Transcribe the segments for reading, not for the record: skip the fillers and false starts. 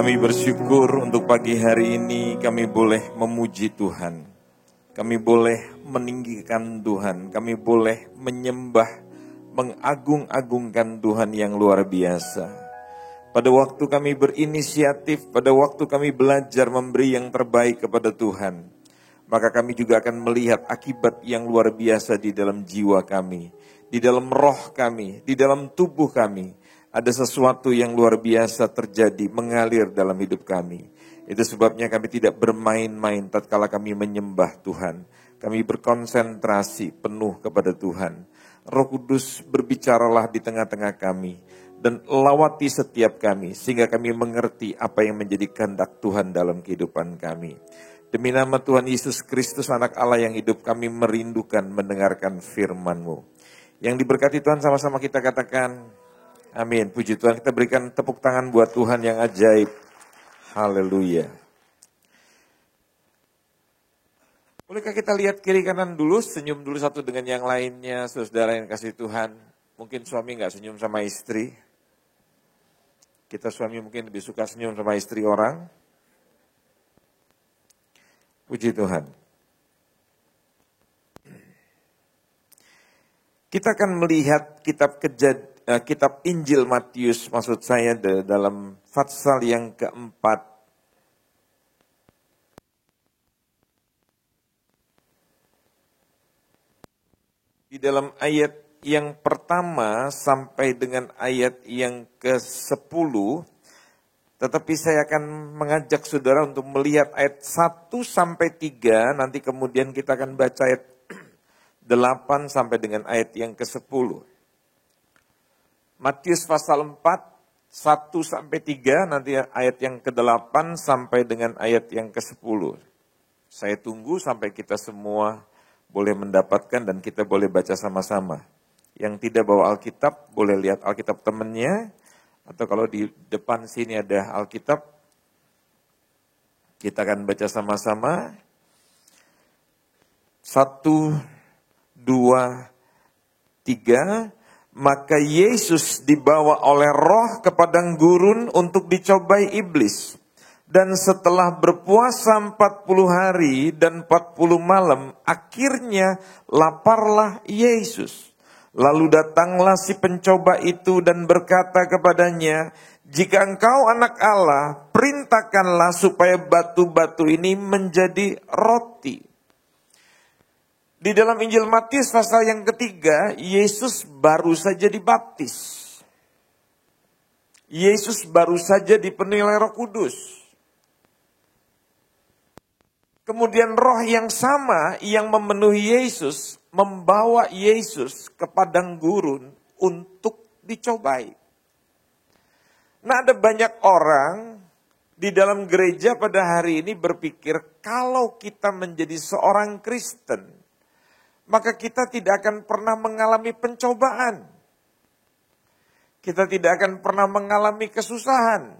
Kami bersyukur untuk pagi hari ini kami boleh memuji Tuhan. Kami boleh meninggikan Tuhan. Kami boleh menyembah, mengagung-agungkan Tuhan yang luar biasa. Pada waktu kami berinisiatif, pada waktu kami belajar memberi yang terbaik kepada Tuhan, maka kami juga akan melihat akibat yang luar biasa di dalam jiwa kami, di dalam roh kami, di dalam tubuh kami. Ada sesuatu yang luar biasa terjadi, mengalir dalam hidup kami. Itu sebabnya kami tidak bermain-main tatkala kami menyembah Tuhan. Kami berkonsentrasi penuh kepada Tuhan. Roh Kudus berbicaralah di tengah-tengah kami dan lawati setiap kami sehingga kami mengerti apa yang menjadi kehendak Tuhan dalam kehidupan kami. Demi nama Tuhan Yesus Kristus anak Allah yang hidup, kami merindukan mendengarkan firman-Mu. Yang diberkati Tuhan, sama-sama kita katakan amin. Puji Tuhan, kita berikan tepuk tangan buat Tuhan yang ajaib. Haleluya. Bolehkah kita lihat kiri kanan dulu, senyum dulu satu dengan yang lainnya, saudara yang kasih Tuhan. Mungkin suami gak senyum sama istri. Kita suami mungkin lebih suka senyum sama istri orang. Puji Tuhan. Kita akan melihat kitab Injil Matius, maksud saya dalam pasal yang keempat. Di dalam ayat yang pertama sampai dengan ayat yang ke-10, tetapi saya akan mengajak saudara untuk melihat ayat 1 sampai 3, nanti kemudian kita akan baca ayat 8 sampai dengan ayat yang ke-10. Matius pasal 4, 1 sampai 3, nanti ayat yang ke-8 sampai dengan ayat yang ke-10. Saya tunggu sampai kita semua boleh mendapatkan dan kita boleh baca sama-sama. Yang tidak bawa Alkitab, boleh lihat Alkitab temannya, atau kalau di depan sini ada Alkitab, kita akan baca sama-sama. 1, 2, 3. Maka Yesus dibawa oleh Roh ke padang gurun untuk dicobai iblis. Dan setelah berpuasa 40 hari dan 40 malam, akhirnya laparlah Yesus. Lalu datanglah si pencoba itu dan berkata kepadanya, "Jika engkau anak Allah, perintahkanlah supaya batu-batu ini menjadi roti." Di dalam Injil Matius pasal yang ketiga, Yesus baru saja dibaptis. Yesus baru saja dipenuhi oleh Roh Kudus. Kemudian roh yang sama yang memenuhi Yesus, membawa Yesus ke padang gurun untuk dicobai. Nah, ada banyak orang di dalam gereja pada hari ini berpikir kalau kita menjadi seorang Kristen, maka kita tidak akan pernah mengalami pencobaan. Kita tidak akan pernah mengalami kesusahan.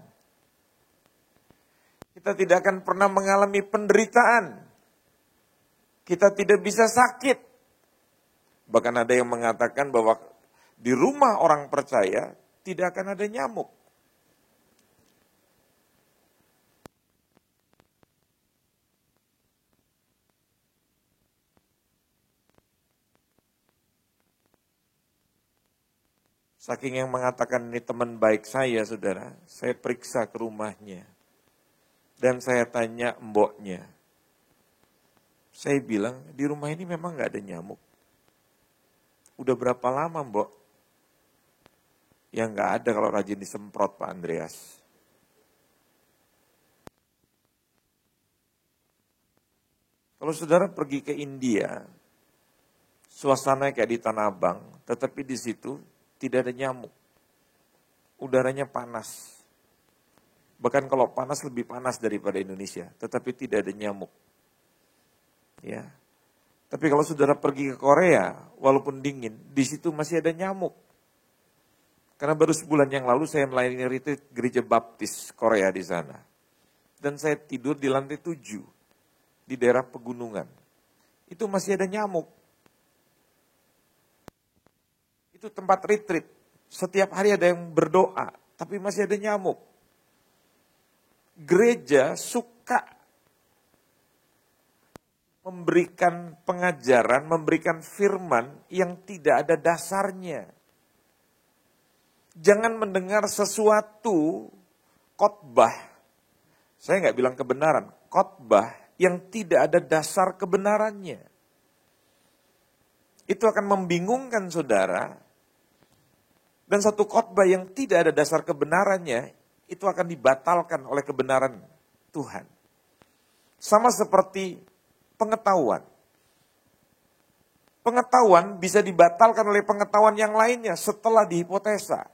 Kita tidak akan pernah mengalami penderitaan. Kita tidak bisa sakit. Bahkan ada yang mengatakan bahwa di rumah orang percaya tidak akan ada nyamuk. Saking yang mengatakan ini teman baik saya, saudara, saya periksa ke rumahnya. Dan saya tanya mboknya. Saya bilang, di rumah ini memang gak ada nyamuk. Udah berapa lama mbok? Yang gak ada kalau rajin disemprot Pak Andreas. Kalau saudara pergi ke India, suasananya kayak di Tanah Abang, tetapi di situ tidak ada nyamuk. Udaranya panas. Bahkan kalau panas lebih panas daripada Indonesia, tetapi tidak ada nyamuk. Ya. Tapi kalau saudara pergi ke Korea, walaupun dingin, di situ masih ada nyamuk. Karena baru sebulan yang lalu saya melayani retreat gereja baptis Korea di sana. Dan saya tidur di lantai 7, di daerah pegunungan. Itu masih ada nyamuk. Itu tempat retreat. Setiap hari ada yang berdoa, tapi masih ada nyamuk. gereja suka memberikan pengajaran, memberikan firman yang tidak ada dasarnya. Jangan mendengar sesuatu khotbah, saya nggak bilang kebenaran, khotbah yang tidak ada dasar kebenarannya. Itu akan membingungkan saudara. Dan satu khotbah yang tidak ada dasar kebenarannya, itu akan dibatalkan oleh kebenaran Tuhan. Sama seperti pengetahuan. Pengetahuan bisa dibatalkan oleh pengetahuan yang lainnya setelah dihipotesa.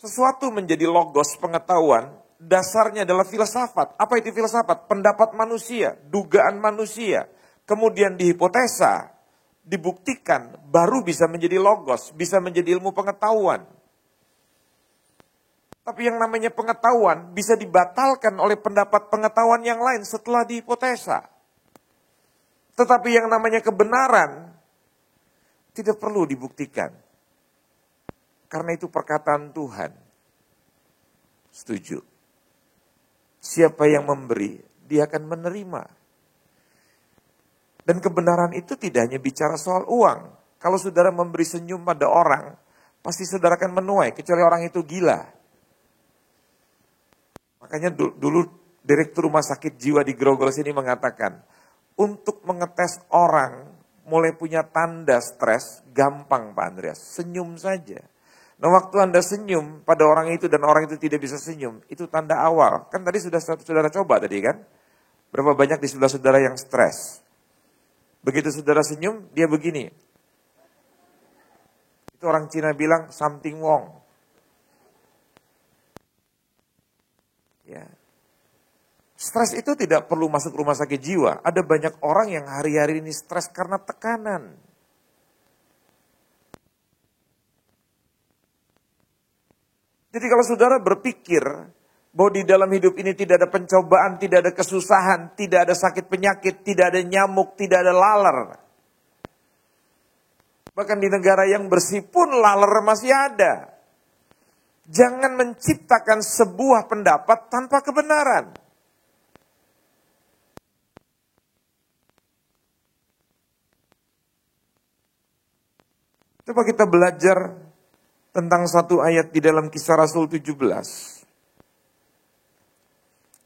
Sesuatu menjadi logos pengetahuan, dasarnya adalah filsafat. Apa itu filsafat? Pendapat manusia, dugaan manusia. Kemudian dihipotesa, dibuktikan, baru bisa menjadi logos, bisa menjadi ilmu pengetahuan. Tapi yang namanya pengetahuan bisa dibatalkan oleh pendapat pengetahuan yang lain setelah dihipotesa. Tetapi yang namanya kebenaran tidak perlu dibuktikan. Karena itu perkataan Tuhan. Setuju. Siapa yang memberi, dia akan menerima. Dan kebenaran itu tidak hanya bicara soal uang. Kalau saudara memberi senyum pada orang, pasti saudara akan menuai, kecuali orang itu gila. Makanya dulu direktur rumah sakit jiwa di Grogol sini mengatakan, untuk mengetes orang mulai punya tanda stres, gampang Pak Andreas, senyum saja. Nah waktu Anda senyum pada orang itu dan orang itu tidak bisa senyum, itu tanda awal. Kan tadi sudah saudara coba tadi kan, berapa banyak di sebelah saudara yang stres. Begitu saudara senyum, dia begini. Itu orang Cina bilang something wrong. Ya. Stres itu tidak perlu masuk rumah sakit jiwa. Ada banyak orang yang hari-hari ini stres karena tekanan. Jadi kalau saudara berpikir bahwa di dalam hidup ini tidak ada pencobaan, tidak ada kesusahan, tidak ada sakit penyakit, tidak ada nyamuk, tidak ada laler. Bahkan di negara yang bersih pun laler masih ada. Jangan menciptakan sebuah pendapat tanpa kebenaran. Coba kita belajar tentang satu ayat di dalam Kisah Rasul 17.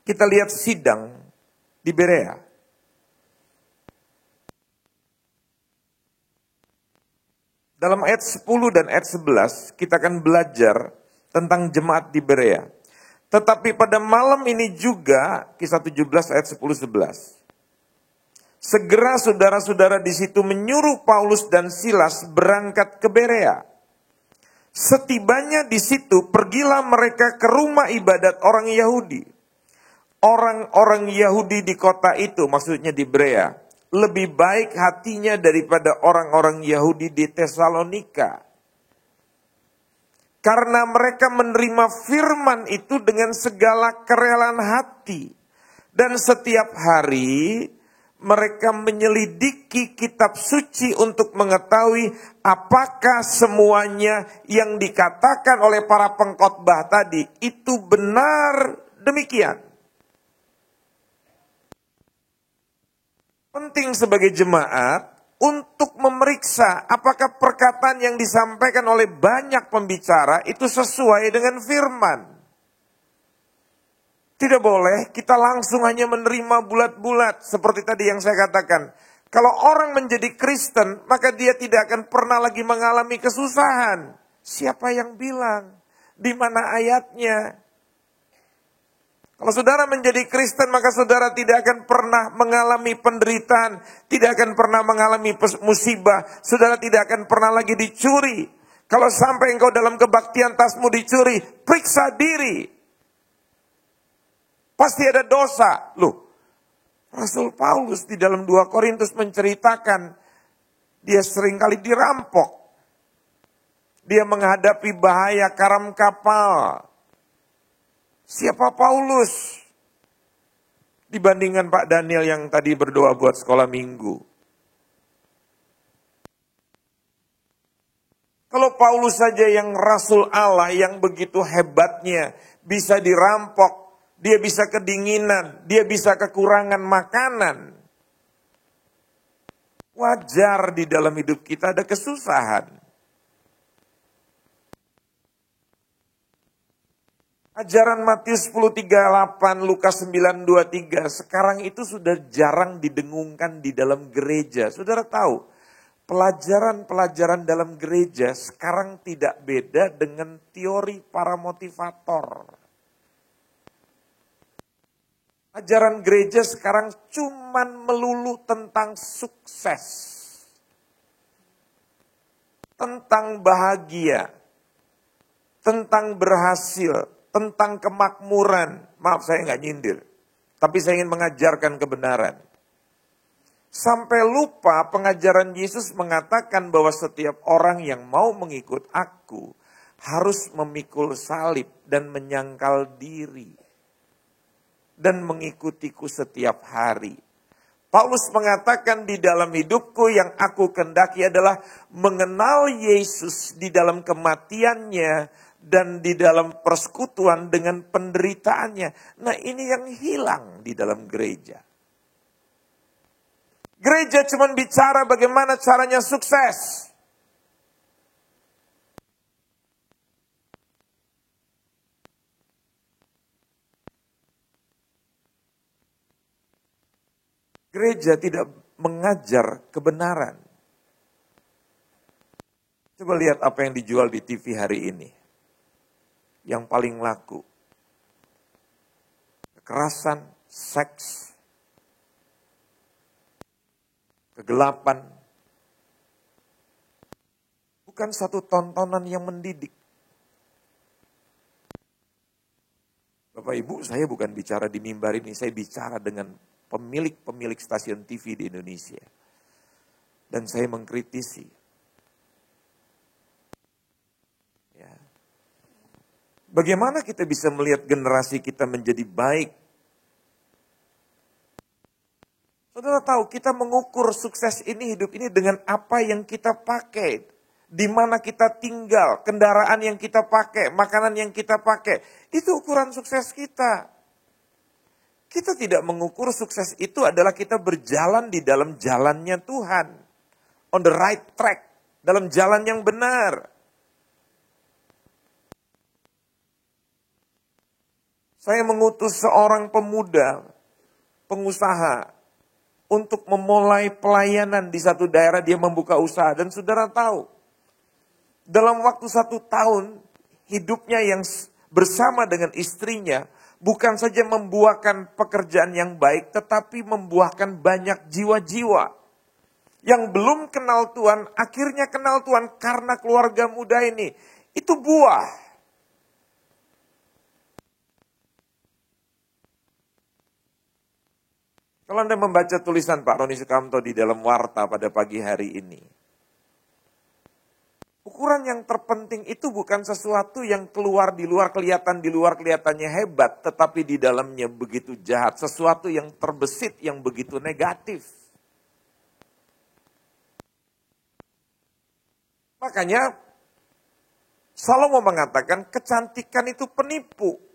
Kita lihat sidang di Berea. Dalam ayat 10 dan ayat 11 kita akan belajar tentang jemaat di Berea. Tetapi pada malam ini juga, Kisah 17 ayat 10-11. Segera saudara-saudara di situ menyuruh Paulus dan Silas berangkat ke Berea. Setibanya di situ, pergilah mereka ke rumah ibadat orang Yahudi. Orang-orang Yahudi di kota itu, maksudnya di Berea, lebih baik hatinya daripada orang-orang Yahudi di Tesalonika. Karena mereka menerima firman itu dengan segala kerelaan hati. Dan setiap hari mereka menyelidiki kitab suci untuk mengetahui apakah semuanya yang dikatakan oleh para pengkhotbah tadi itu benar demikian. Penting sebagai jemaat untuk memeriksa apakah perkataan yang disampaikan oleh banyak pembicara itu sesuai dengan firman. Tidak boleh kita langsung hanya menerima bulat-bulat seperti tadi yang saya katakan. Kalau orang menjadi Kristen, maka dia tidak akan pernah lagi mengalami kesusahan. Siapa yang bilang? Di mana ayatnya? Kalau saudara menjadi Kristen, maka saudara tidak akan pernah mengalami penderitaan, tidak akan pernah mengalami musibah, saudara tidak akan pernah lagi dicuri. Kalau sampai engkau dalam kebaktian tasmu dicuri, periksa diri. Pasti ada dosa. Loh, Rasul Paulus di dalam 2 Korintus menceritakan, dia seringkali dirampok. Dia menghadapi bahaya karam kapal. Siapa Paulus dibandingkan Pak Daniel yang tadi berdoa buat sekolah minggu? Kalau Paulus saja yang Rasul Allah yang begitu hebatnya bisa dirampok, dia bisa kedinginan, dia bisa kekurangan makanan. Wajar di dalam hidup kita ada kesusahan. Ajaran Matius 10:38, Lukas 9:23, sekarang itu sudah jarang didengungkan di dalam gereja. Saudara tahu, pelajaran-pelajaran dalam gereja sekarang tidak beda dengan teori para motivator. Ajaran gereja sekarang cuman melulu tentang sukses. Tentang bahagia. Tentang berhasil. Tentang kemakmuran. Maaf, saya nggak nyindir. Tapi saya ingin mengajarkan kebenaran. Sampai lupa pengajaran Yesus mengatakan bahwa setiap orang yang mau mengikut aku harus memikul salib dan menyangkal diri. Dan mengikutiku setiap hari. Paulus mengatakan di dalam hidupku yang aku kendaki adalah mengenal Yesus di dalam kematiannya dan di dalam persekutuan dengan penderitaannya. Nah, ini yang hilang di dalam gereja. Gereja cuma bicara bagaimana caranya sukses. Gereja tidak mengajar kebenaran. Coba lihat apa yang dijual di TV hari ini. Yang paling laku. Kekerasan, seks, kegelapan. Bukan satu tontonan yang mendidik. Bapak Ibu, saya bukan bicara di mimbar ini, saya bicara dengan pemilik-pemilik stasiun TV di Indonesia. Dan saya mengkritisi. Ya. Bagaimana kita bisa melihat generasi kita menjadi baik? Saudara tahu, kita mengukur sukses ini, hidup ini dengan apa yang kita pakai. Di mana kita tinggal, kendaraan yang kita pakai, makanan yang kita pakai. Itu ukuran sukses kita. Kita tidak mengukur sukses itu adalah kita berjalan di dalam jalannya Tuhan. On the right track. Dalam jalan yang benar. Saya mengutus seorang pemuda, pengusaha, untuk memulai pelayanan di satu daerah. Dia membuka usaha. Dan saudara tahu, dalam waktu 1 tahun, hidupnya yang bersama dengan istrinya, bukan saja membuahkan pekerjaan yang baik, tetapi membuahkan banyak jiwa-jiwa yang belum kenal Tuhan, akhirnya kenal Tuhan karena keluarga muda ini. Itu buah. Kalau Anda membaca tulisan Pak Roni Sukamto di dalam Warta pada pagi hari ini, ukuran yang terpenting itu bukan sesuatu yang keluar di luar kelihatannya hebat, tetapi di dalamnya begitu jahat. Sesuatu yang terbesit, yang begitu negatif. Makanya Salomo mengatakan kecantikan itu penipu.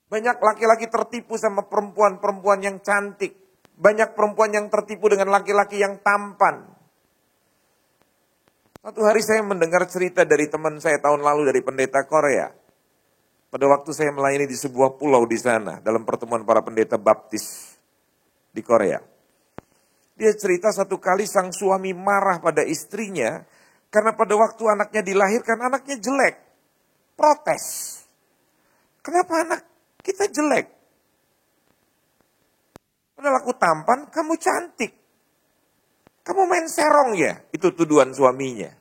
Banyak laki-laki tertipu sama perempuan-perempuan yang cantik. Banyak perempuan yang tertipu dengan laki-laki yang tampan. Satu hari saya mendengar cerita dari teman saya tahun lalu dari pendeta Korea. Pada waktu saya melayani di sebuah pulau di sana, dalam pertemuan para pendeta baptis di Korea. Dia cerita satu kali sang suami marah pada istrinya, karena pada waktu anaknya dilahirkan, anaknya jelek. Protes. Kenapa anak kita jelek? Padahal aku tampan, kamu cantik. Kamu main serong ya? Itu tuduhan suaminya.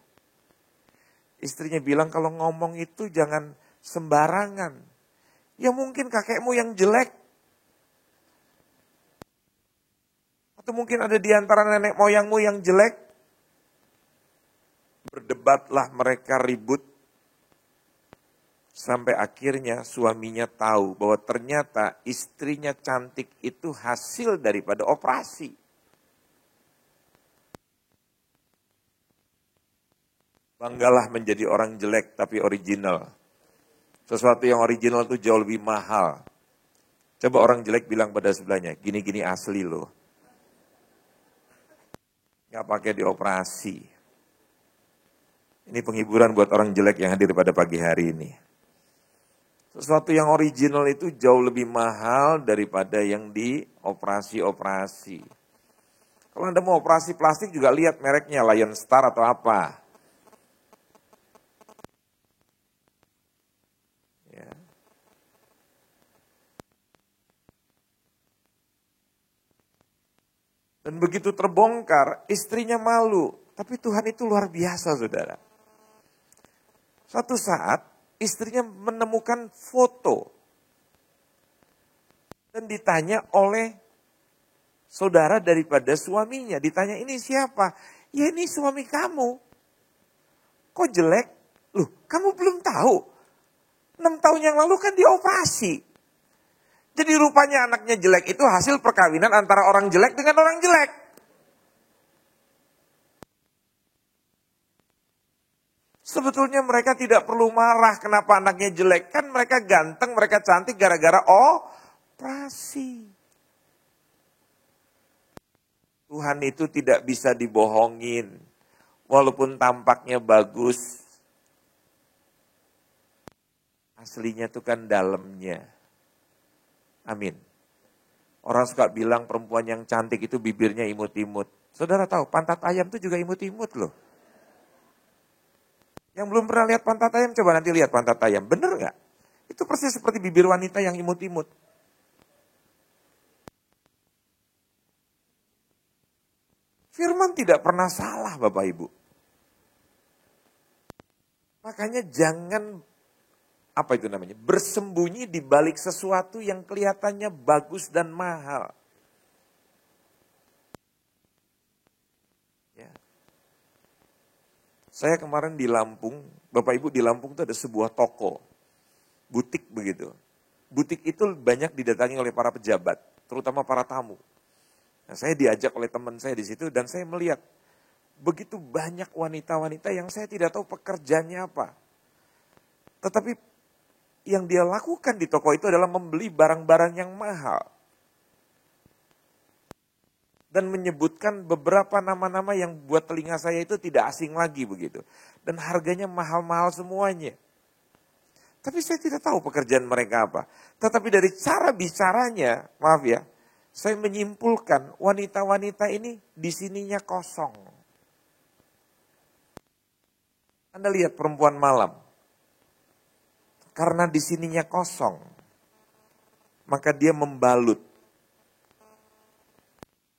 Istrinya bilang kalau ngomong itu jangan sembarangan. Ya mungkin kakekmu yang jelek. Atau mungkin ada di antara nenek moyangmu yang jelek. Berdebatlah mereka, ribut. Sampai akhirnya suaminya tahu bahwa ternyata istrinya cantik itu hasil daripada operasi. Banggalah menjadi orang jelek tapi original. Sesuatu yang original itu jauh lebih mahal. Coba orang jelek bilang pada sebelahnya, gini-gini asli loh. Gak pakai dioperasi. Ini penghiburan buat orang jelek yang hadir pada pagi hari ini. Sesuatu yang original itu jauh lebih mahal daripada yang dioperasi-operasi. Kalau Anda mau operasi plastik juga lihat mereknya, Lion Star atau apa. Ya. Dan begitu terbongkar, istrinya malu. Tapi Tuhan itu luar biasa, saudara. Suatu saat, istrinya menemukan foto. Dan ditanya oleh saudara daripada suaminya. Ditanya, ini siapa? Ya ini suami kamu. Kok jelek? Loh, kamu belum tahu. 6 tahun yang lalu kan dioperasi. Jadi rupanya anaknya jelek itu hasil perkawinan antara orang jelek dengan orang jelek. Sebetulnya mereka tidak perlu marah kenapa anaknya jelek. Kan mereka ganteng, mereka cantik gara-gara operasi. Tuhan itu tidak bisa dibohongin. Walaupun tampaknya bagus. Aslinya itu kan dalamnya. Amin. Orang suka bilang perempuan yang cantik itu bibirnya imut-imut. Saudara tahu pantat ayam itu juga imut-imut loh. Yang belum pernah lihat pantat ayam, coba nanti lihat pantat ayam. Bener gak? Itu persis seperti bibir wanita yang imut-imut. Firman tidak pernah salah Bapak Ibu. Makanya jangan, apa itu namanya, bersembunyi di balik sesuatu yang kelihatannya bagus dan mahal. Ya. Saya kemarin di Lampung, Bapak Ibu di Lampung itu ada sebuah toko, butik begitu. Butik itu banyak didatangi oleh para pejabat, terutama para tamu. Nah, saya diajak oleh teman saya di situ dan saya melihat begitu banyak wanita-wanita yang saya tidak tahu pekerjaannya apa. Tetapi yang dia lakukan di toko itu adalah membeli barang-barang yang mahal. Dan menyebutkan beberapa nama-nama yang buat telinga saya itu tidak asing lagi begitu. Dan harganya mahal-mahal semuanya. Tapi saya tidak tahu pekerjaan mereka apa. Tetapi dari cara bicaranya, maaf ya, saya menyimpulkan wanita-wanita ini di sininya kosong. Anda lihat perempuan malam. Karena di sininya kosong, maka dia membalut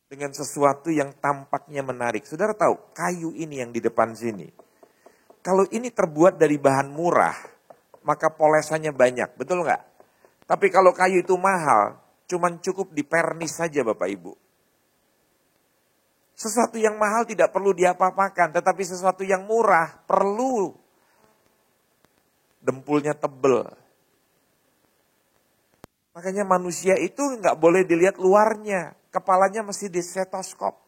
dengan sesuatu yang tampaknya menarik. Saudara tahu, kayu ini yang di depan sini. Kalau ini terbuat dari bahan murah, maka polesannya banyak, betul nggak? Tapi kalau kayu itu mahal, cuman cukup dipernis saja Bapak Ibu. Sesuatu yang mahal tidak perlu diapa-apakan, tetapi sesuatu yang murah perlu dempulnya tebel. Makanya manusia itu nggak boleh dilihat luarnya, kepalanya mesti di stetoskop.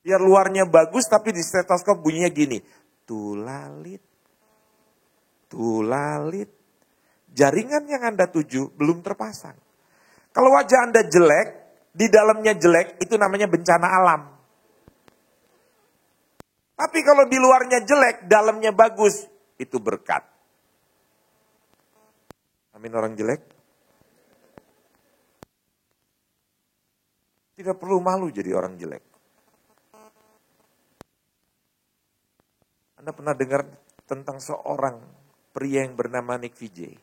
Biar luarnya bagus tapi di stetoskop bunyinya gini, tulalit, tulalit. Jaringan yang Anda tuju belum terpasang. Kalau wajah Anda jelek, di dalamnya jelek, itu namanya bencana alam. Tapi kalau di luarnya jelek, dalamnya bagus, itu berkat. Amin orang jelek. Tidak perlu malu jadi orang jelek. Anda pernah dengar tentang seorang pria yang bernama Nick Vijay.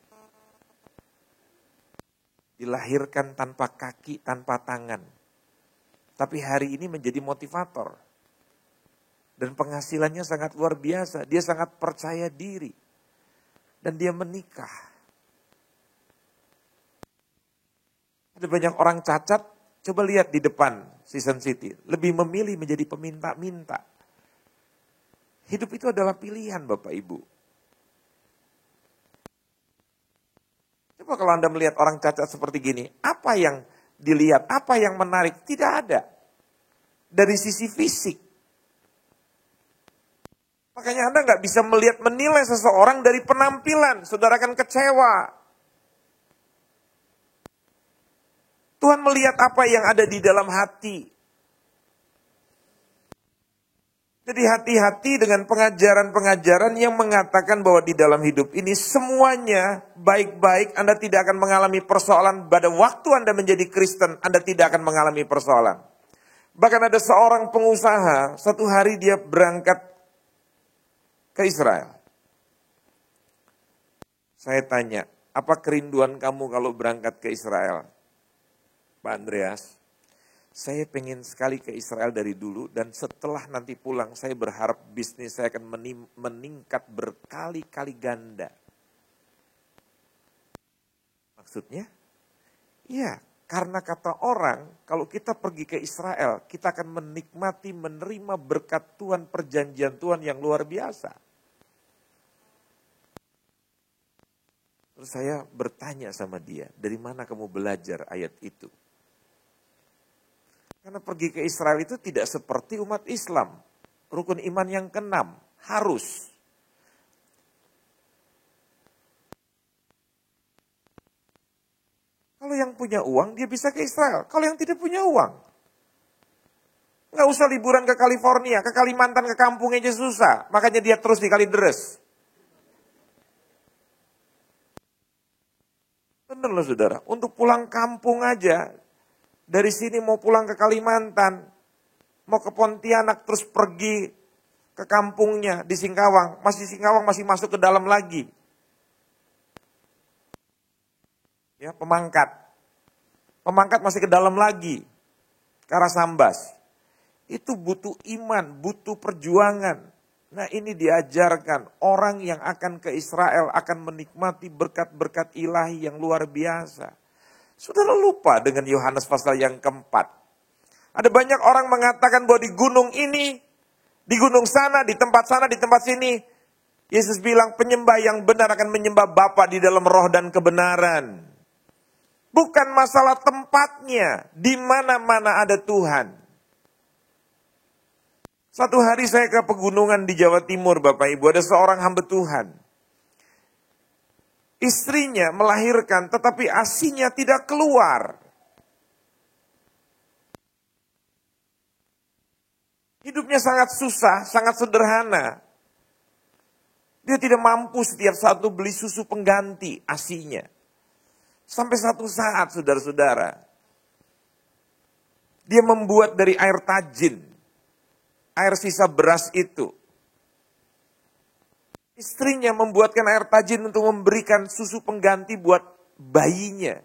Dilahirkan tanpa kaki, tanpa tangan. Tapi hari ini menjadi motivator. Dan penghasilannya sangat luar biasa. Dia sangat percaya diri. Dan dia menikah. Ada banyak orang cacat, coba lihat di depan Season City. Lebih memilih menjadi peminta-minta. Hidup itu adalah pilihan Bapak Ibu. Coba kalau Anda melihat orang cacat seperti gini, apa yang dilihat, apa yang menarik? Tidak ada. Dari sisi fisik. Makanya Anda nggak bisa menilai seseorang dari penampilan. Saudara akan kecewa. Tuhan melihat apa yang ada di dalam hati. Jadi hati-hati dengan pengajaran-pengajaran yang mengatakan bahwa di dalam hidup ini semuanya baik-baik, Anda tidak akan mengalami persoalan. Pada waktu Anda menjadi Kristen, Anda tidak akan mengalami persoalan. Bahkan ada seorang pengusaha, satu hari dia berangkat ke Israel. Saya tanya, apa kerinduan kamu kalau berangkat ke Israel? Pak Andreas, saya pengen sekali ke Israel dari dulu dan setelah nanti pulang saya berharap bisnis saya akan meningkat berkali-kali ganda. Maksudnya? Ya, karena kata orang kalau kita pergi ke Israel kita akan menikmati menerima berkat Tuhan, perjanjian Tuhan yang luar biasa. Terus saya bertanya sama dia, dari mana kamu belajar ayat itu? Karena pergi ke Israel itu tidak seperti umat Islam. Rukun iman yang keenam, harus. Kalau yang punya uang, dia bisa ke Israel. Kalau yang tidak punya uang, nggak usah liburan ke California, ke Kalimantan, ke kampung aja susah. Makanya dia terus di Kalideres. Bener loh saudara, untuk pulang kampung aja, dari sini mau pulang ke Kalimantan, mau ke Pontianak terus pergi ke kampungnya di Singkawang. Singkawang masih masuk ke dalam lagi. Ya, Pemangkat. Pemangkat masih ke dalam lagi. Ke arah Sambas. Itu butuh iman, butuh perjuangan. Nah ini diajarkan, orang yang akan ke Israel akan menikmati berkat-berkat ilahi yang luar biasa. Saudara lupa dengan Yohanes pasal yang keempat. Ada banyak orang mengatakan bahwa di gunung ini, di gunung sana, di tempat sini, Yesus bilang penyembah yang benar akan menyembah Bapa di dalam roh dan kebenaran. Bukan masalah tempatnya, di mana-mana ada Tuhan. Satu hari saya ke pegunungan di Jawa Timur, Bapak Ibu, ada seorang hamba Tuhan. Istrinya melahirkan tetapi ASI-nya tidak keluar. Hidupnya sangat susah, sangat sederhana. Dia tidak mampu setiap saat beli susu pengganti ASI-nya. Sampai satu saat saudara-saudara, dia membuat dari air tajin, air sisa beras itu. Istrinya membuatkan air tajin untuk memberikan susu pengganti buat bayinya.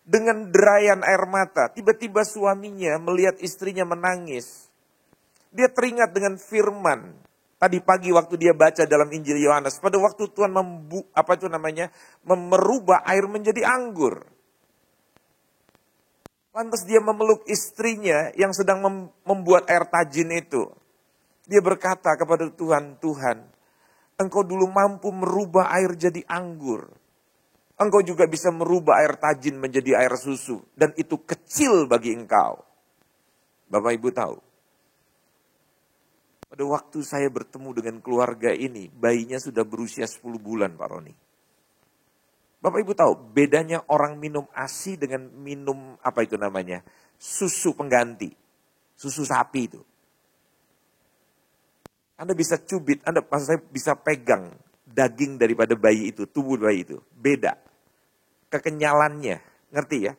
Dengan derayan air mata, tiba-tiba suaminya melihat istrinya menangis. Dia teringat dengan firman. Tadi pagi waktu dia baca dalam Injil Yohanes, pada waktu Tuhan merubah air menjadi anggur. Lantas dia memeluk istrinya yang sedang membuat air tajin itu. Dia berkata kepada Tuhan, Tuhan, Engkau dulu mampu merubah air jadi anggur. Engkau juga bisa merubah air tajin menjadi air susu. Dan itu kecil bagi engkau. Bapak Ibu tahu. Pada waktu saya bertemu dengan keluarga ini, bayinya sudah berusia 10 bulan Pak Roni. Bapak Ibu tahu, bedanya orang minum ASI dengan minum susu pengganti. Susu sapi itu. Anda bisa cubit, saya bisa pegang daging daripada bayi itu, tubuh bayi itu. Beda. Kekenyalannya, ngerti ya?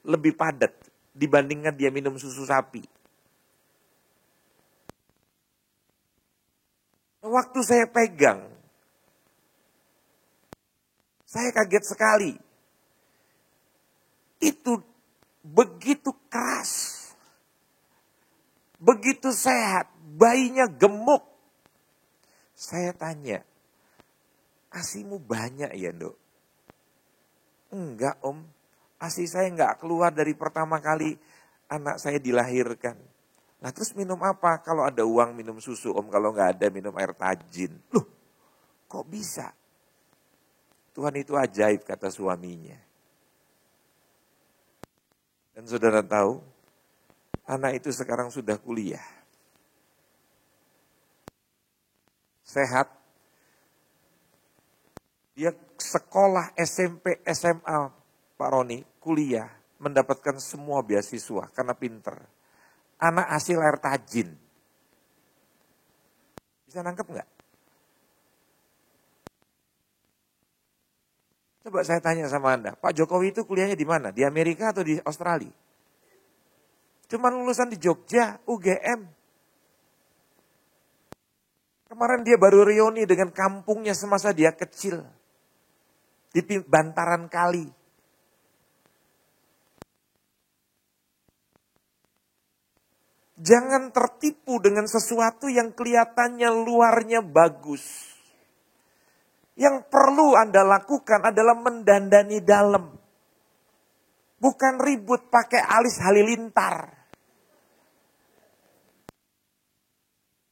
Lebih padat dibandingkan dia minum susu sapi. Waktu saya pegang, saya kaget sekali. Itu begitu keras. Begitu sehat, bayinya gemuk. Saya tanya, ASImu banyak ya Nduk? Enggak Om, ASI saya enggak keluar dari pertama kali anak saya dilahirkan. Nah terus minum apa? Kalau ada uang minum susu Om, kalau enggak ada minum air tajin. Loh, kok bisa? Tuhan itu ajaib kata suaminya. Dan saudara tahu, anak itu sekarang sudah kuliah. sehat. Dia sekolah SMP, SMA, Pak Roni, kuliah, mendapatkan semua beasiswa karena pinter. Anak hasil air tajin. Bisa nangkep nggak? Coba saya tanya sama Anda, Pak Jokowi itu kuliahnya di mana? Di Amerika atau di Australia? Cuman lulusan di Jogja, UGM. Kemarin dia baru reuni dengan kampungnya semasa dia kecil. Di bantaran kali. Jangan tertipu dengan sesuatu yang kelihatannya luarnya bagus. Yang perlu Anda lakukan adalah mendandani dalam. Bukan ribut pakai alis halilintar.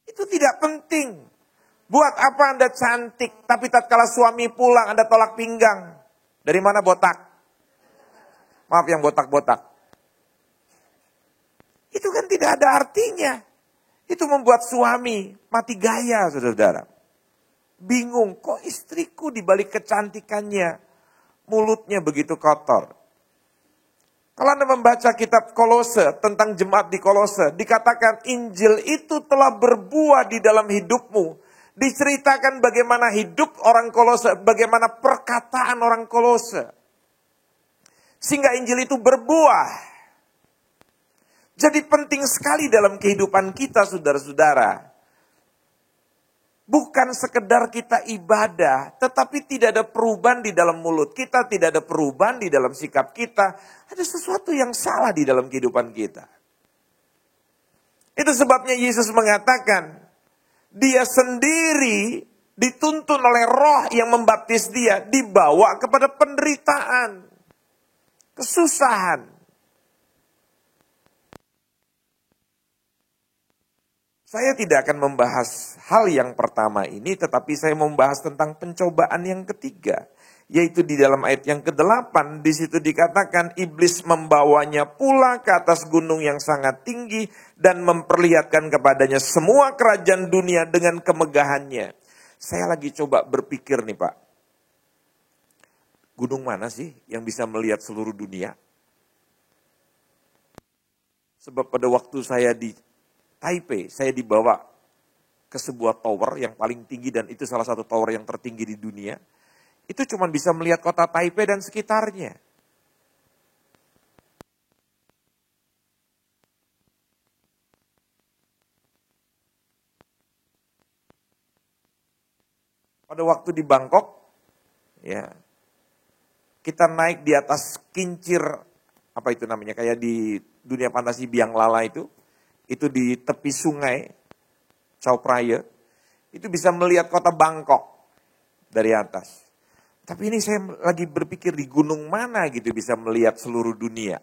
Itu tidak penting. Buat apa Anda cantik, tapi tatkala suami pulang Anda tolak pinggang. Dari mana botak? Maaf yang botak-botak. Itu kan tidak ada artinya. Itu membuat suami mati gaya, saudara-saudara. Bingung, kok istriku dibalik kecantikannya, mulutnya begitu kotor. Kalau Anda membaca kitab Kolose, tentang jemaat di Kolose, dikatakan Injil itu telah berbuah di dalam hidupmu. Diceritakan bagaimana hidup orang Kolose, bagaimana perkataan orang Kolose. Sehingga Injil itu berbuah. Jadi penting sekali dalam kehidupan kita, saudara-saudara. Bukan sekedar kita ibadah, tetapi tidak ada perubahan di dalam mulut kita, tidak ada perubahan di dalam sikap kita. Ada sesuatu yang salah di dalam kehidupan kita. Itu sebabnya Yesus mengatakan, dia sendiri dituntun oleh roh yang membaptis dia, dibawa kepada penderitaan, kesusahan. Saya tidak akan membahas hal yang pertama ini, tetapi saya membahas tentang pencobaan yang ketiga. Yaitu di dalam ayat yang ke-8, di situ dikatakan iblis membawanya pula ke atas gunung yang sangat tinggi dan memperlihatkan kepadanya semua kerajaan dunia dengan kemegahannya. Saya lagi coba berpikir nih Pak, gunung mana sih yang bisa melihat seluruh dunia? Sebab pada waktu saya di Taipei, saya dibawa ke sebuah tower yang paling tinggi dan itu salah satu tower yang tertinggi di dunia. Itu cuma bisa melihat kota Taipei dan sekitarnya. Pada waktu di Bangkok, ya, kita naik di atas kincir, apa itu namanya, kayak di dunia fantasi biang lala itu di tepi sungai, Chao Phraya, itu bisa melihat kota Bangkok dari atas. Tapi ini saya lagi berpikir di gunung mana gitu bisa melihat seluruh dunia.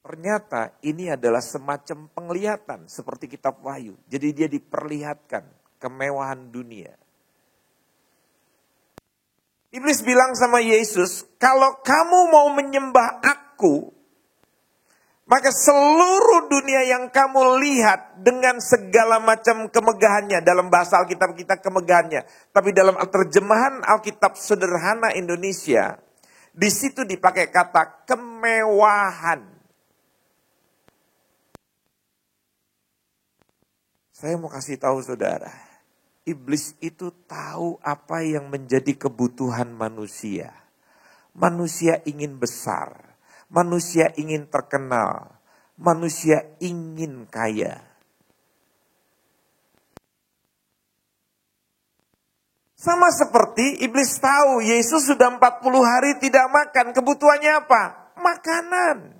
Ternyata ini adalah semacam penglihatan seperti kitab Wahyu. Jadi dia diperlihatkan kemewahan dunia. Iblis bilang sama Yesus, kalau kamu mau menyembah aku, maka seluruh dunia yang kamu lihat dengan segala macam kemegahannya, dalam bahasa Alkitab kita kemegahannya, tapi dalam terjemahan Alkitab sederhana Indonesia, di situ dipakai kata kemewahan. Saya mau kasih tahu saudara, iblis itu tahu apa yang menjadi kebutuhan manusia. Manusia ingin besar. Manusia ingin terkenal, manusia ingin kaya. Sama seperti iblis tahu Yesus sudah 40 hari tidak makan, kebutuhannya apa? Makanan.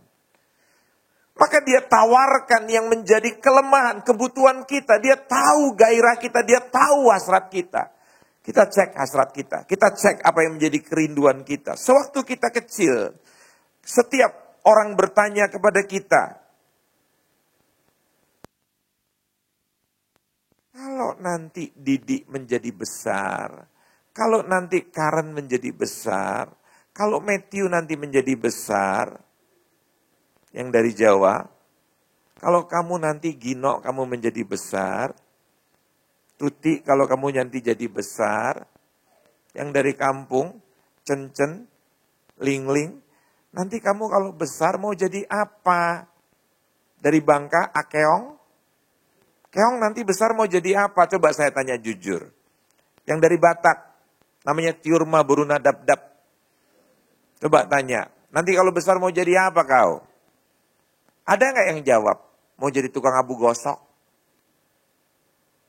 Maka dia tawarkan yang menjadi kelemahan, kebutuhan kita. Dia tahu gairah kita, dia tahu hasrat kita. Kita cek hasrat kita, kita cek apa yang menjadi kerinduan kita. Sewaktu kita kecil, setiap orang bertanya kepada kita, kalau nanti Didi menjadi besar, kalau nanti Karen menjadi besar, kalau Matthew nanti menjadi besar, yang dari Jawa, kalau kamu nanti Gino kamu menjadi besar, Tuti, kalau kamu nanti jadi besar, yang dari kampung, Cencen, Lingling, nanti kamu kalau besar mau jadi apa? Dari Bangka, Akeong? Keong nanti besar mau jadi apa? Coba saya tanya jujur. Yang dari Batak, namanya Tiurma Buruna Dap-Dap. Coba tanya, nanti kalau besar mau jadi apa kau? Ada nggak yang jawab? Mau jadi tukang abu gosok?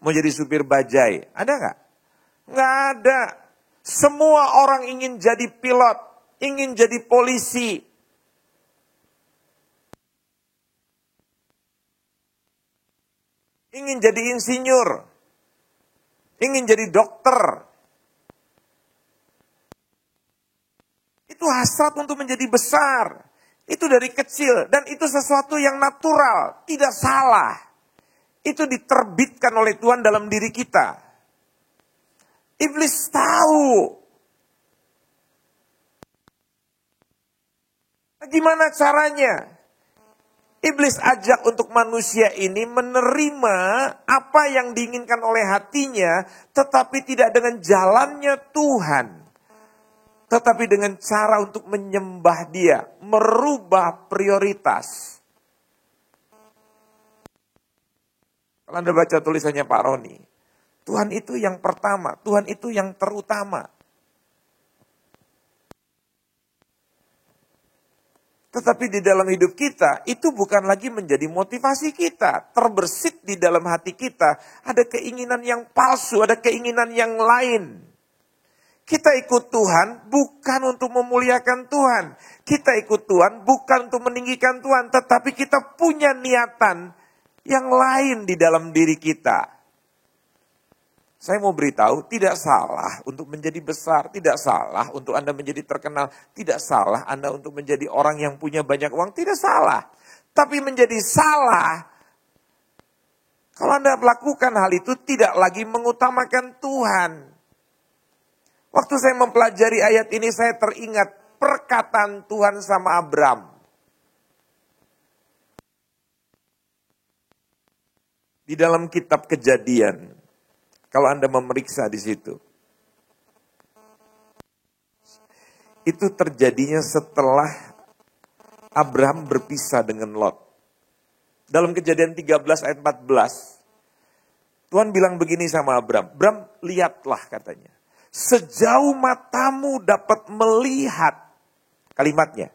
Mau jadi supir bajai? Ada nggak? Nggak ada. Semua orang ingin jadi pilot, ingin jadi polisi. Ingin jadi insinyur. Ingin jadi dokter. Itu hasrat untuk menjadi besar. Itu dari kecil. Dan itu sesuatu yang natural. Tidak salah. Itu diterbitkan oleh Tuhan dalam diri kita. Iblis tahu. Gimana caranya? Iblis ajak untuk manusia ini menerima apa yang diinginkan oleh hatinya, tetapi tidak dengan jalannya Tuhan. Tetapi dengan cara untuk menyembah Dia, merubah prioritas. Kalau Anda baca tulisannya Pak Roni, Tuhan itu yang pertama, Tuhan itu yang terutama. Tetapi di dalam hidup kita, itu bukan lagi menjadi motivasi kita. Terbersit di dalam hati kita, ada keinginan yang palsu, ada keinginan yang lain. Kita ikut Tuhan bukan untuk memuliakan Tuhan. Kita ikut Tuhan bukan untuk meninggikan Tuhan, tetapi kita punya niatan yang lain di dalam diri kita. Saya mau beritahu, tidak salah untuk menjadi besar, tidak salah untuk Anda menjadi terkenal, tidak salah Anda untuk menjadi orang yang punya banyak uang, tidak salah. Tapi menjadi salah, kalau Anda melakukan hal itu tidak lagi mengutamakan Tuhan. Waktu saya mempelajari ayat ini, saya teringat perkataan Tuhan sama Abram. Di dalam kitab Kejadian, kalau Anda memeriksa di situ. Itu terjadinya setelah Abraham berpisah dengan Lot. Dalam Kejadian 13 ayat 14. Tuhan bilang begini sama Abraham. Abraham, lihatlah katanya. Sejauh matamu dapat melihat. Kalimatnya.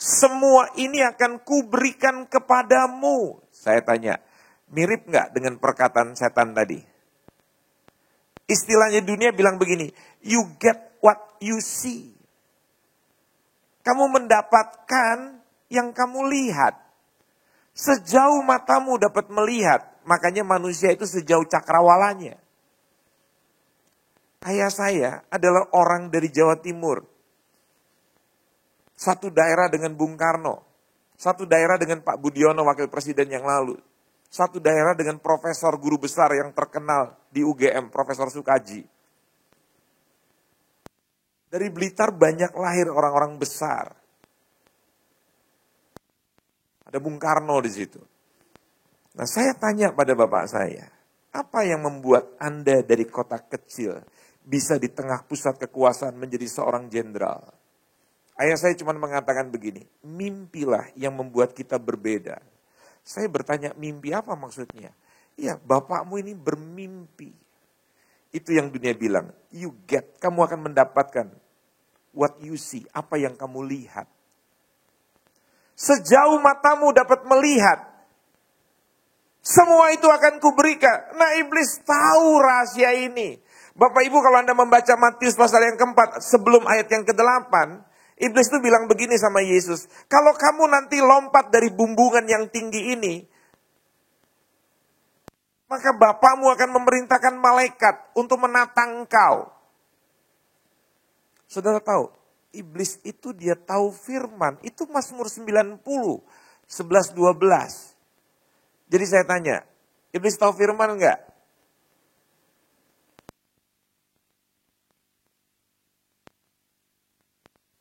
Semua ini akan kuberikan kepadamu. Saya tanya, mirip nggak dengan perkataan setan tadi? Istilahnya dunia bilang begini, you get what you see. Kamu mendapatkan yang kamu lihat. Sejauh matamu dapat melihat, makanya manusia itu sejauh cakrawalanya. Ayah saya adalah orang dari Jawa Timur. Satu daerah dengan Bung Karno. Satu daerah dengan Pak Budiono, wakil presiden yang lalu. Satu daerah dengan profesor guru besar yang terkenal di UGM, Profesor Sukaji. Dari Blitar banyak lahir orang-orang besar. Ada Bung Karno di situ. Nah, saya tanya pada bapak saya, apa yang membuat Anda dari kota kecil bisa di tengah pusat kekuasaan menjadi seorang jenderal? Ayah saya cuma mengatakan begini, mimpilah yang membuat kita berbeda. Saya bertanya, mimpi apa maksudnya? Iya, bapakmu ini bermimpi. Itu yang dunia bilang, you get, kamu akan mendapatkan what you see, apa yang kamu lihat. Sejauh matamu dapat melihat, semua itu akan kuberikan. Nah, iblis tahu rahasia ini. Bapak Ibu, kalau Anda membaca Matius pasal yang keempat, sebelum ayat yang ke-8, Iblis itu bilang begini sama Yesus, kalau kamu nanti lompat dari bumbungan yang tinggi ini, maka Bapamu akan memerintahkan malaikat untuk menatang engkau. Saudara tahu, iblis itu dia tahu firman, itu Mazmur 90, 11, 12. Jadi saya tanya, iblis tahu firman enggak?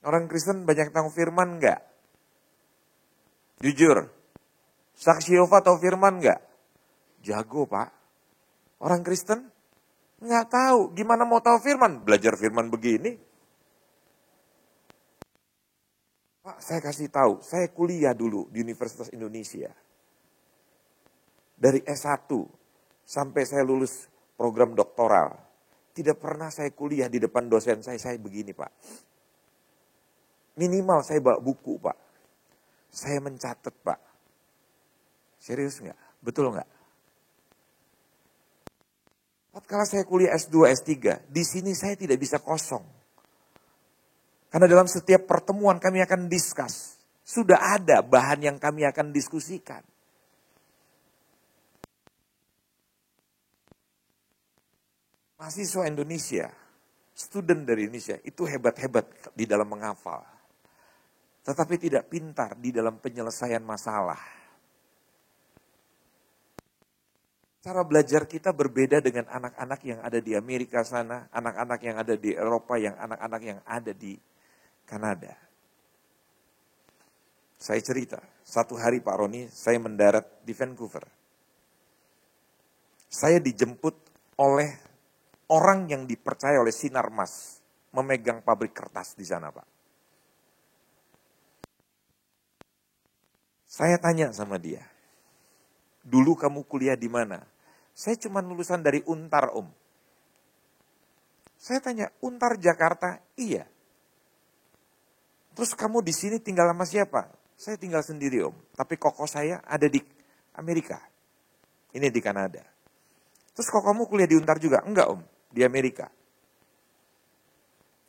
Orang Kristen banyak tahu firman enggak? Jujur. Saksi Yehova tahu firman enggak? Jago, Pak. Orang Kristen Nggak tahu, gimana mau tahu firman? Belajar firman begini. Pak, saya kasih tahu, saya kuliah dulu di Universitas Indonesia. Dari S1 sampai saya lulus program doktoral. Tidak pernah saya kuliah di depan dosen saya begini Pak. Minimal saya bawa buku Pak. Saya mencatat Pak. Serius nggak? Betul nggak? Kalau saya kuliah S2, S3, di sini saya tidak bisa kosong. Karena dalam setiap pertemuan kami akan discuss. Sudah ada bahan yang kami akan diskusikan. Mahasiswa Indonesia, student dari Indonesia, itu hebat-hebat di dalam menghafal. Tetapi tidak pintar di dalam penyelesaian masalah. Cara belajar kita berbeda dengan anak-anak yang ada di Amerika sana, anak-anak yang ada di Eropa, anak-anak yang ada di Kanada. Saya cerita, satu hari Pak Roni, saya mendarat di Vancouver. Saya dijemput oleh orang yang dipercaya oleh Sinarmas, memegang pabrik kertas di sana Pak. Saya tanya sama dia, dulu kamu kuliah di mana? Saya cuma lulusan dari Untar Om. Saya tanya, Untar Jakarta? Iya. Terus kamu di sini tinggal sama siapa? Saya tinggal sendiri Om. Tapi koko saya ada di Amerika. Ini di Kanada. Terus kok kamu kuliah di Untar juga? Enggak Om, di Amerika.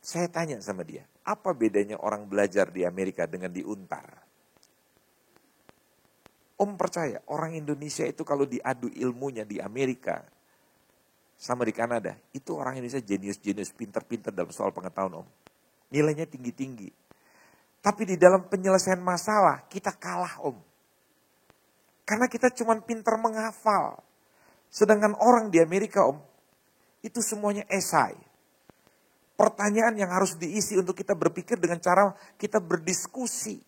Saya tanya sama dia, apa bedanya orang belajar di Amerika dengan di Untar? Om percaya, orang Indonesia itu kalau diadu ilmunya di Amerika sama di Kanada, itu orang Indonesia jenius-jenius, pinter-pinter dalam soal pengetahuan Om. Nilainya tinggi-tinggi. Tapi di dalam penyelesaian masalah, kita kalah Om. Karena kita cuma pinter menghafal. Sedangkan orang di Amerika Om, itu semuanya esai. Pertanyaan yang harus diisi untuk kita berpikir dengan cara kita berdiskusi.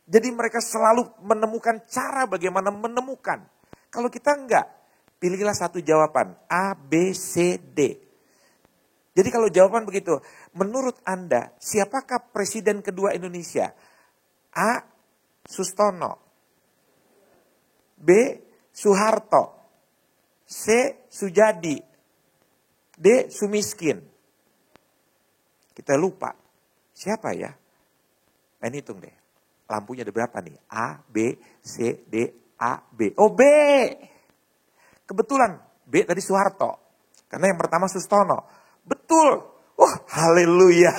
Jadi mereka selalu menemukan cara bagaimana menemukan. Kalau kita enggak, pilihlah satu jawaban, A, B, C, D. Jadi kalau jawaban begitu, menurut Anda siapakah presiden kedua Indonesia? A, Sustono. B, Soeharto. C, Sujadi. D, Sumiskin. Kita lupa. Siapa ya? Main hitung deh. Lampunya ada berapa nih? A, B, C, D, A, B. Oh B. Kebetulan B tadi Soeharto. Karena yang pertama Sustono. Betul. Oh haleluya.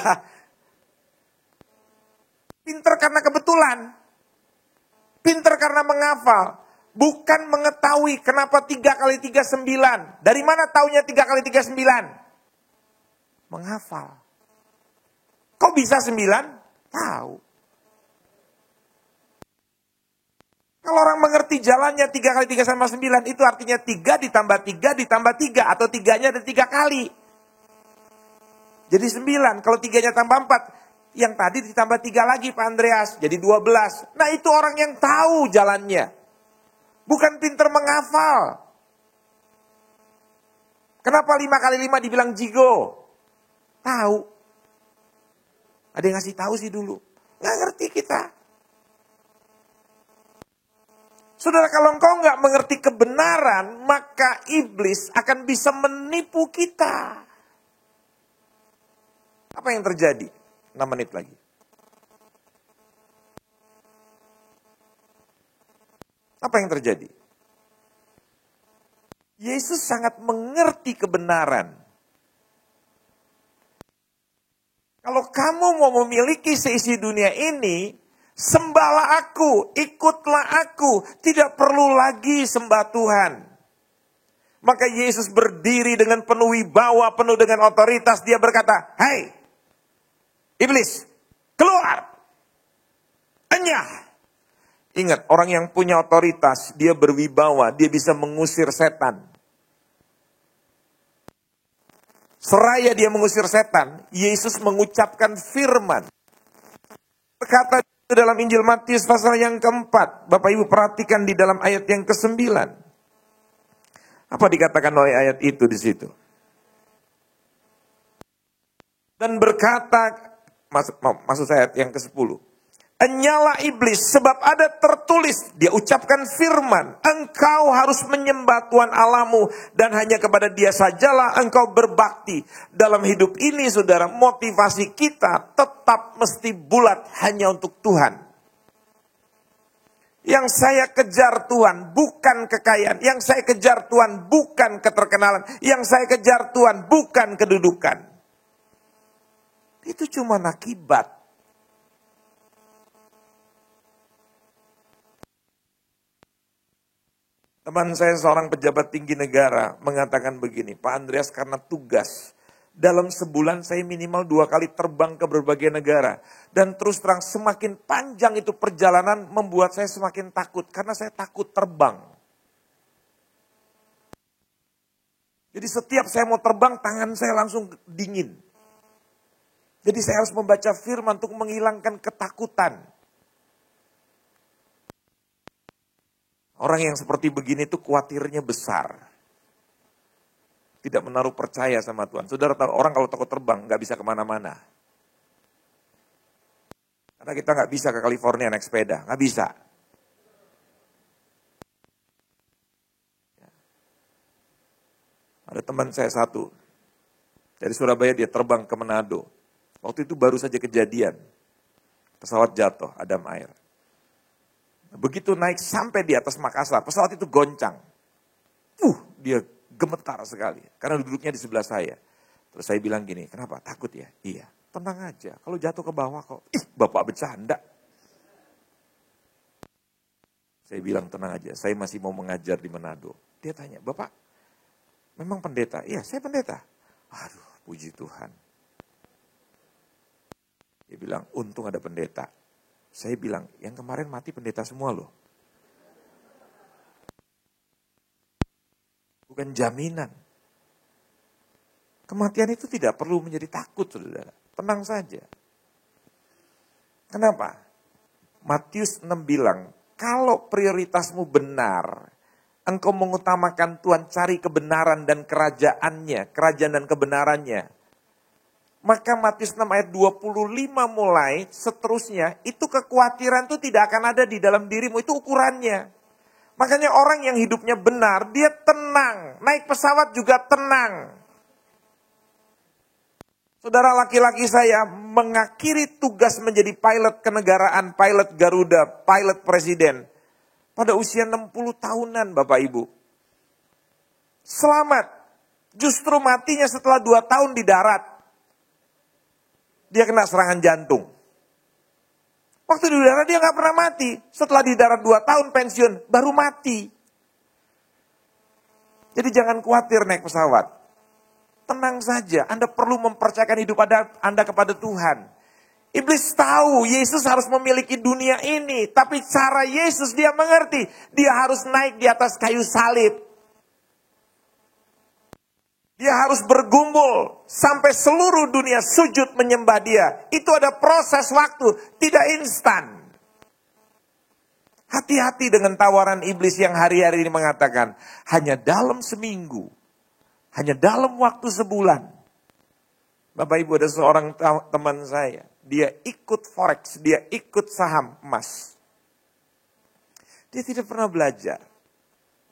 Pinter karena kebetulan. Pinter karena menghafal. Bukan mengetahui kenapa 3 kali 3 9. Dari mana taunya 3 kali 3 9? Menghafal. Kok bisa 9? Tahu. Kalau orang mengerti jalannya 3 kali 3 sama 9, itu artinya 3 ditambah 3 ditambah 3. Atau 3-nya ada 3 kali. Jadi 9, kalau 3-nya tambah 4. Yang tadi ditambah 3 lagi Pak Andreas, jadi 12. Nah itu orang yang tahu jalannya. Bukan pinter menghafal. Kenapa 5 kali 5 dibilang jigo? Tahu. Ada yang ngasih tahu sih dulu. Nggak ngerti kita. Saudara, kalau engkau nggak mengerti kebenaran, maka iblis akan bisa menipu kita. Apa yang terjadi? 6 menit lagi. Apa yang terjadi? Yesus sangat mengerti kebenaran. Kalau kamu mau memiliki seisi dunia ini, sembahlah aku, ikutlah aku, tidak perlu lagi sembah Tuhan. Maka Yesus berdiri dengan penuh wibawa, penuh dengan otoritas. Dia berkata, "Hai, iblis, keluar, enyah." Ingat, orang yang punya otoritas, dia berwibawa, dia bisa mengusir setan. Seraya dia mengusir setan, Yesus mengucapkan firman. Berkata dalam Injil Matius pasal yang keempat. Bapak Ibu perhatikan di dalam ayat yang ke-9. Apa dikatakan oleh ayat itu di situ? Dan berkata, maksud saya yang ke-10. Enyala iblis, sebab ada tertulis, dia ucapkan firman, engkau harus menyembah Tuhan Allahmu dan hanya kepada Dia sajalah engkau berbakti. Dalam hidup ini saudara, motivasi kita tetap mesti bulat hanya untuk Tuhan. Yang saya kejar Tuhan bukan kekayaan, yang saya kejar Tuhan bukan keterkenalan, yang saya kejar Tuhan bukan kedudukan. Itu cuma akibat. Teman saya seorang pejabat tinggi negara mengatakan begini, Pak Andreas, karena tugas, dalam sebulan saya minimal 2 kali terbang ke berbagai negara. Dan terus terang semakin panjang itu perjalanan membuat saya semakin takut, karena saya takut terbang. Jadi setiap saya mau terbang, tangan saya langsung dingin. Jadi saya harus membaca firman untuk menghilangkan ketakutan. Orang yang seperti begini itu khawatirnya besar. Tidak menaruh percaya sama Tuhan. Saudara tahu, orang kalau takut terbang nggak bisa kemana-mana. Karena kita nggak bisa ke California naik sepeda, nggak bisa. Ada teman saya satu, dari Surabaya dia terbang ke Manado. Waktu itu baru saja kejadian, pesawat jatuh, adam air. Begitu naik sampai di atas Makassar, pesawat itu goncang. Dia gemetar sekali, karena duduknya di sebelah saya. Terus saya bilang gini, kenapa? Takut ya? Iya, tenang aja, kalau jatuh ke bawah kok, bapak bercanda. Saya bilang tenang aja, saya masih mau mengajar di Manado. Dia tanya, bapak memang pendeta? Iya, saya pendeta. Aduh, puji Tuhan. Dia bilang, untung ada pendeta. Saya bilang, yang kemarin mati pendeta semua loh. Bukan jaminan. Kematian itu tidak perlu menjadi takut, saudara. Tenang saja. Kenapa? Matius 6 bilang, kalau prioritasmu benar, engkau mengutamakan Tuhan, cari kebenaran dan kerajaannya, kerajaan dan kebenarannya. Maka Matius 6 ayat 25 mulai seterusnya, itu kekhawatiran itu tidak akan ada di dalam dirimu, itu ukurannya. Makanya orang yang hidupnya benar, dia tenang, naik pesawat juga tenang. Saudara, laki-laki saya mengakhiri tugas menjadi pilot kenegaraan, pilot Garuda, pilot presiden. Pada usia 60 tahunan Bapak Ibu. Selamat, justru matinya setelah 2 tahun di darat. Dia kena serangan jantung. Waktu di udara dia gak pernah mati. Setelah di darat 2 tahun pensiun, baru mati. Jadi jangan khawatir naik pesawat. Tenang saja, Anda perlu mempercayakan hidup Anda kepada Tuhan. Iblis tahu Yesus harus memiliki dunia ini. Tapi cara Yesus dia mengerti. Dia harus naik di atas kayu salib. Dia harus bergumul sampai seluruh dunia sujud menyembah dia. Itu ada proses waktu, tidak instan. Hati-hati dengan tawaran iblis yang hari-hari ini mengatakan, hanya dalam seminggu, hanya dalam waktu sebulan. Bapak Ibu, ada seorang teman saya, dia ikut forex, dia ikut saham emas. Dia tidak pernah belajar.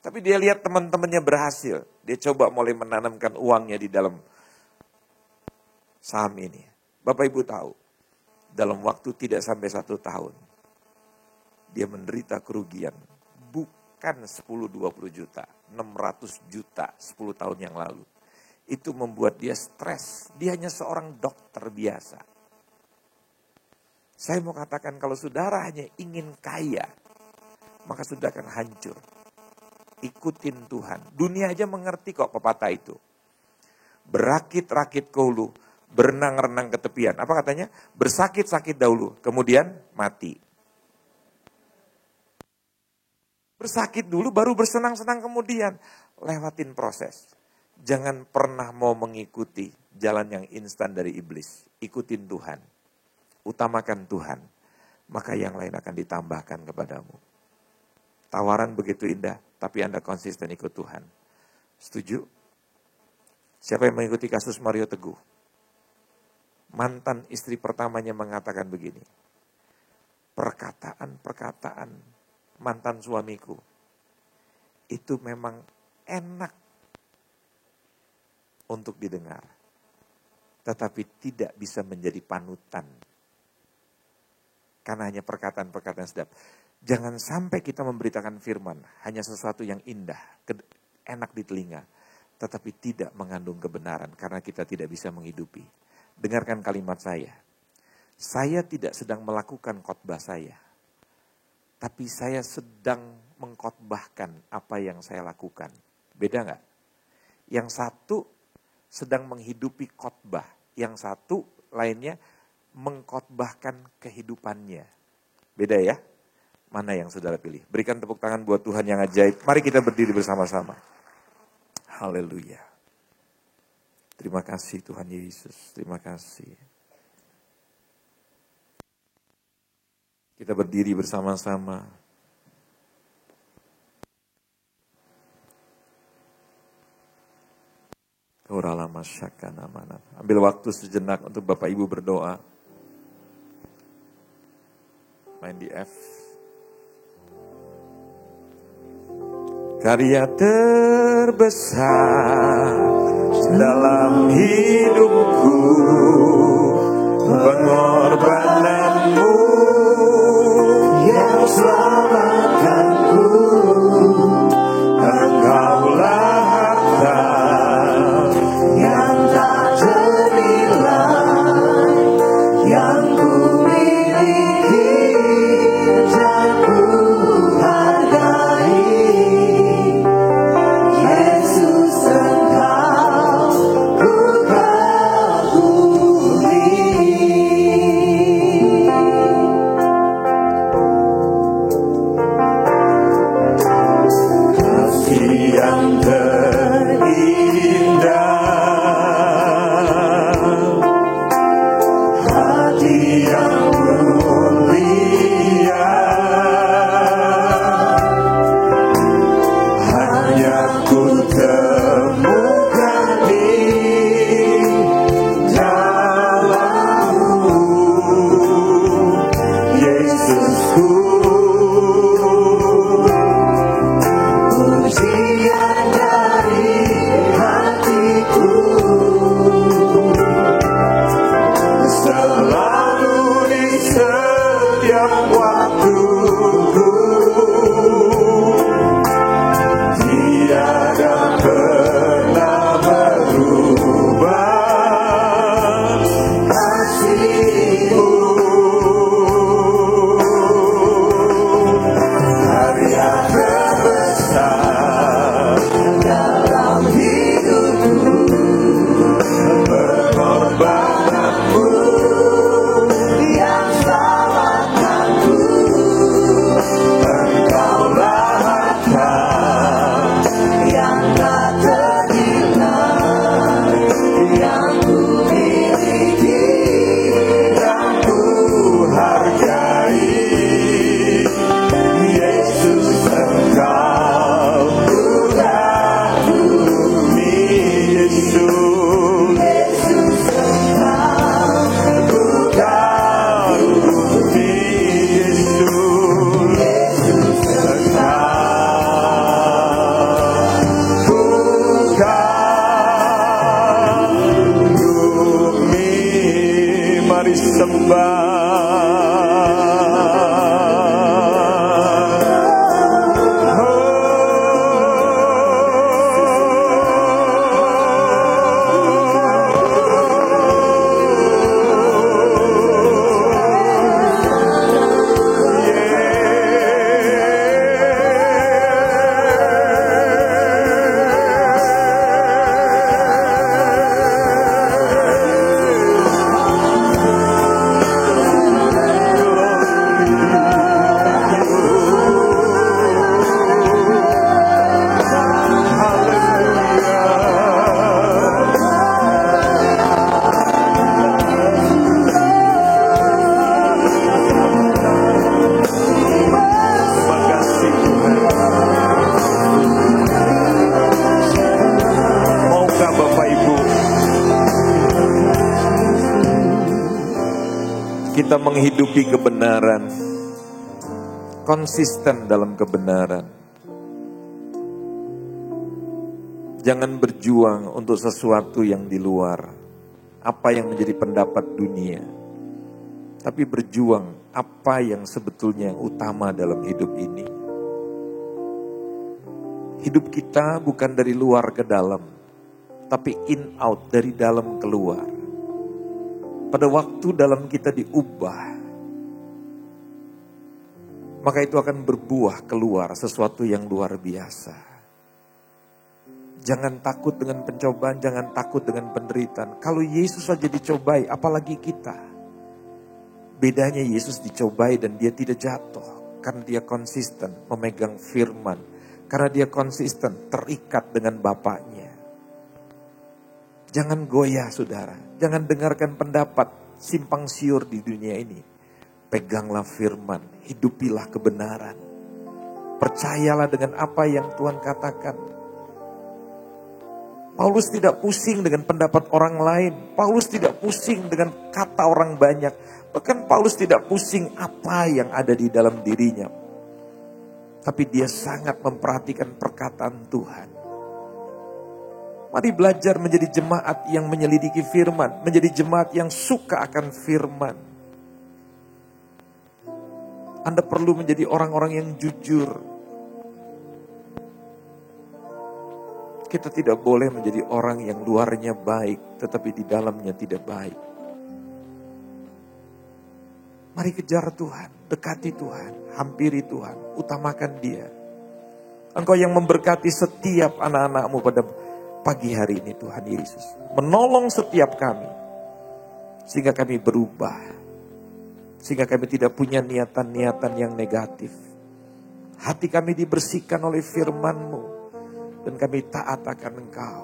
Tapi dia lihat teman-temannya berhasil. Dia coba mulai menanamkan uangnya di dalam saham ini. Bapak Ibu tahu, dalam waktu tidak sampai 1 tahun, dia menderita kerugian. Bukan 10-20 juta, 600 juta 10 tahun yang lalu. Itu membuat dia stres. Dia hanya seorang dokter biasa. Saya mau katakan kalau saudara hanya ingin kaya, maka sudah akan hancur. Ikutin Tuhan. Dunia aja mengerti kok pepatah itu. Berakit-rakit ke hulu, berenang-renang ke tepian. Apa katanya? Bersakit-sakit dahulu, kemudian mati. Bersakit dulu, baru bersenang-senang kemudian. Lewatin proses. Jangan pernah mau mengikuti jalan yang instan dari iblis. Ikutin Tuhan. Utamakan Tuhan. Maka yang lain akan ditambahkan kepadamu. Tawaran begitu indah, tapi Anda konsisten ikut Tuhan. Setuju? Siapa yang mengikuti kasus Mario Teguh? mantan istri pertamanya mengatakan begini, perkataan-perkataan mantan suamiku itu memang enak untuk didengar, tetapi tidak bisa menjadi panutan. Karena hanya perkataan-perkataan yang sedap. Jangan sampai kita memberitakan firman, hanya sesuatu yang indah, enak di telinga, tetapi tidak mengandung kebenaran karena kita tidak bisa menghidupi. Dengarkan kalimat saya. Saya tidak sedang melakukan khotbah saya, tapi saya sedang mengkhotbahkan apa yang saya lakukan. Beda nggak? Yang satu sedang menghidupi khotbah, yang satu lainnya mengkhotbahkan kehidupannya. Beda ya? Mana yang saudara pilih? Berikan tepuk tangan buat Tuhan yang ajaib. Mari kita berdiri bersama-sama. Haleluya. Terima kasih Tuhan Yesus. Terima kasih. Kita berdiri bersama-sama. Ambil waktu sejenak untuk Bapak Ibu berdoa. Main di F. Karya terbesar dalam hidupku, pengorbananmu yang selamatkanku. Engkaulah harta yang tak ternilai, yang ku miliki dan ku hargai. Yesus, Engkau ku kagumi. Kasih yang terindah, hati yang mulia, hanya ku temukan di dalam-Mu, Yesusku. Pujian dari hatiku selalu di setiap waktuku, tiada pernah berubah kasih-Mu. Karya terbesar dalam hidupku, pengorbananmu yang selamatkanku. Engkaulah harta yang tak ternilai, yang ku miliki dan ku hargai. Yesus, Engkau ku kagumi. Yesus, Engkau ku kagumi. Yesus, Engkau ku kagumi. Mari sembah. kita menghidupi kebenaran, konsisten dalam kebenaran. Jangan berjuang untuk sesuatu yang di luar, apa yang menjadi pendapat dunia. Tapi berjuang apa yang sebetulnya yang utama dalam hidup ini. Hidup kita bukan dari luar ke dalam, tapi in out, dari dalam keluar. Pada waktu dalam kita diubah, maka itu akan berbuah keluar sesuatu yang luar biasa. Jangan takut dengan pencobaan, jangan takut dengan penderitaan. Kalau Yesus saja dicobai, apalagi kita. Bedanya Yesus dicobai dan dia tidak jatuh. Karena dia konsisten memegang firman. Karena dia konsisten terikat dengan Bapaknya. Jangan goyah saudara. Jangan dengarkan pendapat simpang siur di dunia ini. Peganglah firman. Hidupilah kebenaran. Percayalah dengan apa yang Tuhan katakan. Paulus tidak pusing dengan pendapat orang lain. Paulus tidak pusing dengan kata orang banyak. Bahkan Paulus tidak pusing apa yang ada di dalam dirinya. Tapi dia sangat memperhatikan perkataan Tuhan. Mari belajar menjadi jemaat yang menyelidiki firman. Menjadi jemaat yang suka akan firman. Anda perlu menjadi orang-orang yang jujur. Kita tidak boleh menjadi orang yang luarnya baik, tetapi di dalamnya tidak baik. Mari kejar Tuhan, dekati Tuhan, hampiri Tuhan, utamakan Dia. Engkau yang memberkati setiap anak-anak-Mu pada pagi hari ini Tuhan Yesus. Menolong setiap kami, sehingga kami berubah. Sehingga kami tidak punya niatan-niatan yang negatif. Hati kami dibersihkan oleh firman-Mu. Dan kami taat akan Engkau.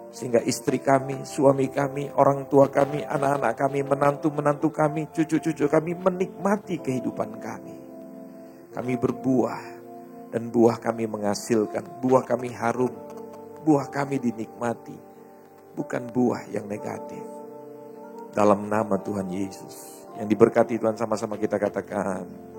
Sehingga istri kami, suami kami, orang tua kami, anak-anak kami, menantu-menantu kami, cucu-cucu kami menikmati kehidupan kami. Kami berbuah dan buah kami menghasilkan. Buah kami harum, buah kami dinikmati. Bukan buah yang negatif. Dalam nama Tuhan Yesus. Yang diberkati Tuhan sama-sama kita katakan.